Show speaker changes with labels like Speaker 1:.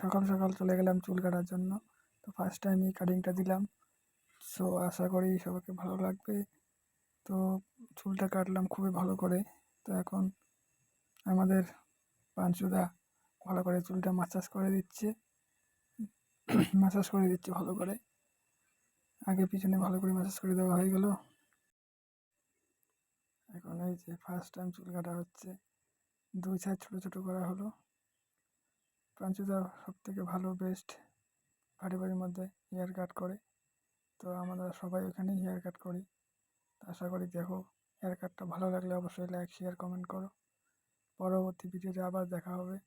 Speaker 1: সকাল সকাল চলে গেলাম চুল কাটার জন্য। তো ফার্স্ট টাইম এই কাটিংটা দিলাম। সো আশা করি সবাইকে ভালো লাগবে। তো চুলটা কাটলাম খুবই ভালো করে। তো এখন আমাদের পাঁচুদা ভালো করে চুলটা ম্যাসাজ করে দিচ্ছে ম্যাসাজ করে দিচ্ছে ভালো করে। আগে পিছনে ভালো করে ম্যাসাজ করে দেওয়া হয়ে গেল। এখন এই যে ফার্স্ট টাইম চুল কাটা হচ্ছে, 2 সাইড ছোটো ছোটো করা হলো। পাঁচুদা সব থেকে ভালো বেস্ট বাড়ির মধ্যে হেয়ার কাট করে। তো আমরা সবাই ওখানেই হেয়ার কাট করি। আশা করি দেখো, হেয়ার কাটটা ভালো লাগলে অবশ্যই লাইক শেয়ার কমেন্ট করো। পরবর্তী ভিডিওতে আবার দেখা হবে।